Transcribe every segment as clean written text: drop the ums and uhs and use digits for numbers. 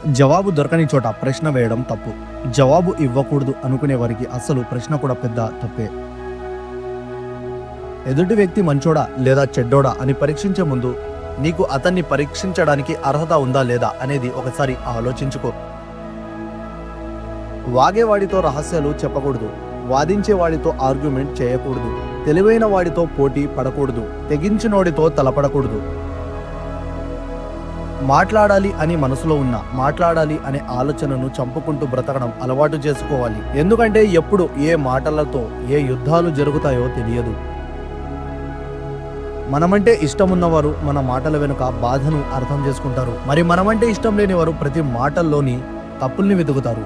జవాబు దొరకని చోట ప్రశ్న వేయడం తప్పు. జవాబు ఇవ్వకూడదు అనుకునే వారికి అసలు ప్రశ్న కూడా పెద్ద తప్పే. ఎదుటి వ్యక్తి మంచోడా లేదా చెడ్డోడా అని పరీక్షించే ముందు నీకు అతన్ని పరీక్షించడానికి అర్హత ఉందా లేదా అనేది ఒకసారి ఆలోచించుకో. వాగేవాడితో రహస్యాలు చెప్పకూడదు. వాదించే వాడితో ఆర్గ్యుమెంట్ చేయకూడదు. తెలివైన వాడితో పోటీ పడకూడదు. తెగించినోడితో తలపడకూడదు. మాట్లాడాలి అని మనసులో ఉన్న మాట్లాడాలి అనే ఆలోచనను చంపుకుంటూ బ్రతకడం అలవాటు చేసుకోవాలి. ఎందుకంటే ఎప్పుడు ఏ మాటలతో ఏ యుద్ధాలు జరుగుతాయో తెలియదు. మనమంటే ఇష్టం ఉన్నవారు మన మాటల వెనుక బాధను అర్థం చేసుకుంటారు. మరి మనమంటే ఇష్టం లేని వారు ప్రతి మాటల్లోని తప్పుల్ని వెతుకుతారు.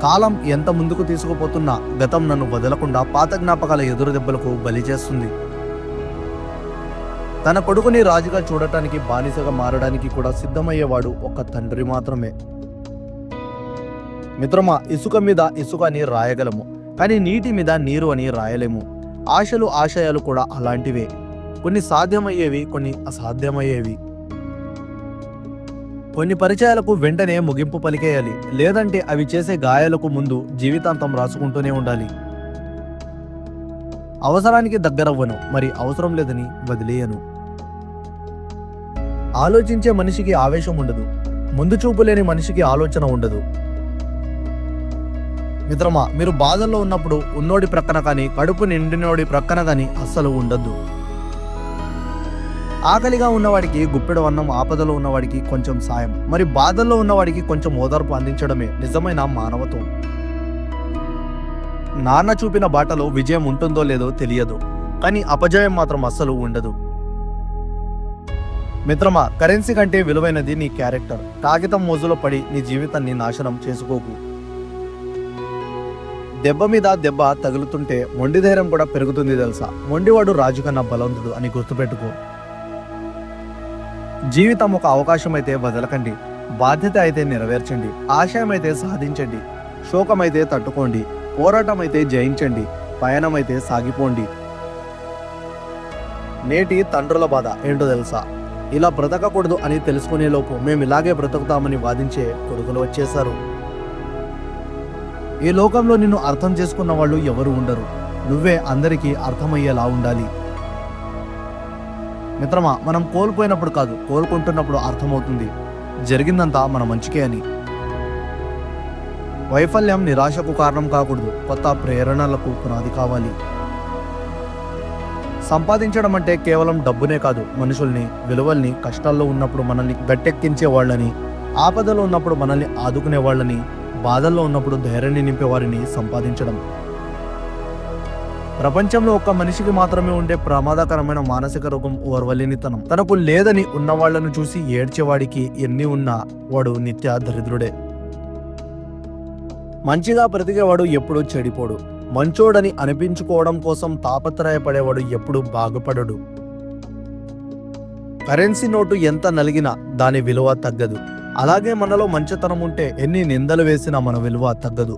కాలం ఎంత ముందుకు తీసుకుపోతున్నా గతం నన్ను వదలకుండా పాత జ్ఞాపకాల ఎదురు దెబ్బలకు బలి చేస్తుంది. తన కొడుకుని రాజుగా చూడటానికి బానిసగా మారడానికి కూడా సిద్ధమయ్యేవాడు ఒక తండ్రి మాత్రమే. మిత్రమా, ఇసుక మీద ఇసుక అని రాయగలము, కానీ నీటి మీద నీరు అని రాయలేము. ఆశలు ఆశయాలు కూడా అలాంటివే. కొన్ని సాధ్యమయ్యేవి, కొన్ని అసాధ్యమయ్యేవి. కొన్ని పరిచయాలకు వెంటనే ముగింపు పలికేయాలి, లేదంటే అవి చేసే గాయాలకు ముందు జీవితాంతం రాసుకుంటూనే ఉండాలి. అవసరానికి దగ్గరవ్వను, మరి అవసరం లేదని వదిలేయను. ఆలోచించే మనిషికి ఆవేశం ఉండదు. ముందు చూపు లేని మనిషికి ఆలోచన ఉండదు. మిత్రమా, మీరు బాధల్లో ఉన్నప్పుడు ఉన్నోడి ప్రక్కన కానీ కడుపు నిండినోడి ప్రక్కన కానీ అస్సలు ఉండద్దు. ఆకలిగా ఉన్నవాడికి గుప్పెడు అన్నం, ఆపదలో ఉన్నవాడికి కొంచెం సాయం, మరి బాధల్లో ఉన్నవాడికి కొంచెం ఓదార్పు అందించడమే నిజమైన మానవత్వం. నాన్న చూపిన బాటలో విజయం ఉంటుందో లేదో తెలియదు, కానీ అపజయం మాత్రం అస్సలు ఉండదు. మిత్రమా, కరెన్సీ కంటే విలువైనది నీ క్యారెక్టర్. కాగితం మోజులో పడి నీ జీవితాన్ని నాశనం చేసుకోకు. దెబ్బ మీద దెబ్బ తగులుతుంటే మొండి ధైర్యం కూడా పెరుగుతుంది తెలుసా. మొండివాడు రాజు కన్నా బలవంతుడు అని గుర్తుపెట్టుకో. జీవితం ఒక అవకాశం అయితే వదలకండి. బాధ్యత అయితే నెరవేర్చండి. ఆశయం అయితే సాధించండి. శోకమైతే తట్టుకోండి. పోరాటం అయితే జయించండి. పయనమైతే సాగిపోండి. నేటి తండ్రుల బాధ ఏంటో తెలుసా? ఇలా బ్రతకకూడదు అని తెలుసుకునే లోపు మేము ఇలాగే బ్రతుకుతామని వాదించే కొడుకులు వచ్చేశారు. ఈ లోకంలో నిన్ను అర్థం చేసుకున్న వాళ్ళు ఎవరు ఉండరు. నువ్వే అందరికీ అర్థమయ్యేలా ఉండాలి. మిత్రమా, మనం కోల్పోయినప్పుడు కాదు, కోలుకుంటున్నప్పుడు అర్థమవుతుంది జరిగిందంతా మన మంచికే అని. వైఫల్యం నిరాశకు కారణం కాకూడదు, కొత్త ప్రేరణలకు పునాది కావాలి. సంపాదించడం అంటే కేవలం డబ్బునే కాదు, మనుషుల్ని, విలువల్ని, కష్టాల్లో ఉన్నప్పుడు మనల్ని గట్టెక్కించే వాళ్ళని, ఆపదలో ఉన్నప్పుడు మనల్ని ఆదుకునే వాళ్ళని, బాధల్లో ఉన్నప్పుడు ధైర్యాన్ని నింపే వారిని సంపాదించడం. ప్రపంచంలో ఒక్క మనిషికి మాత్రమే ఉండే ప్రమాదకరమైన మానసిక రోగం ఓర్వలేనితనం. తనకు లేదని ఉన్నవాళ్లను చూసి ఏడ్చేవాడికి ఎన్ని ఉన్నా వాడు నిత్య దరిద్రుడే. మంచిగా బ్రతికేవాడు ఎప్పుడూ చెడిపోడు. మంచోడని అనిపించుకోవడం కోసం తాపత్రయపడేవాడు ఎప్పుడూ బాగుపడడు. కరెన్సీ నోటు ఎంత నలిగినా దాని విలువ తగ్గదు. అలాగే మనలో మంచితనం ఉంటే ఎన్ని నిందలు వేసినా మన విలువ తగ్గదు.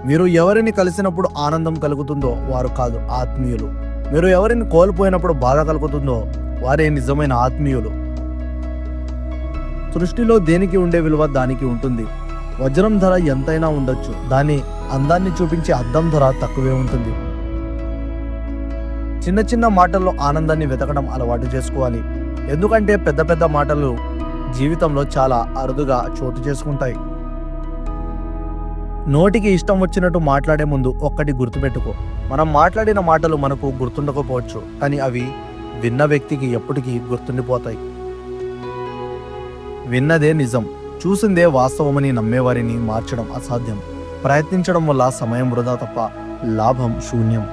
మీరు ఎవరిని కలిసినప్పుడు ఆనందం కలుగుతుందో వారు కాదు ఆత్మీయులు. మీరు ఎవరిని కోల్పోయినప్పుడు బాధ కలుగుతుందో వారే నిజమైన ఆత్మీయులు. సృష్టిలో దేనికి ఉండే విలువ దానికి ఉంటుంది. వజ్రం ధర ఎంతైనా ఉండొచ్చు, దాని అందాన్ని చూపించే అద్దం ధర తక్కువే ఉంటుంది. చిన్న చిన్న మాటల్లో ఆనందాన్ని వెతకడం అలవాటు చేసుకోవాలి. ఎందుకంటే పెద్ద పెద్ద మాటలు జీవితంలో చాలా అరుదుగా చోటు చేసుకుంటాయి. నోటికి ఇష్టం వచ్చినట్టు మాట్లాడే ముందు ఒక్కటి గుర్తుపెట్టుకో. మనం మాట్లాడిన మాటలు మనకు గుర్తుండకపోవచ్చు, కానీ అవి విన్న వ్యక్తికి ఎప్పటికీ గుర్తుండిపోతాయి. విన్నదే నిజం, చూసిందే వాస్తవమని నమ్మేవారిని మార్చడం అసాధ్యం. ప్రయత్నించడం వల్ల సమయం వృధా తప్ప లాభం శూన్యం.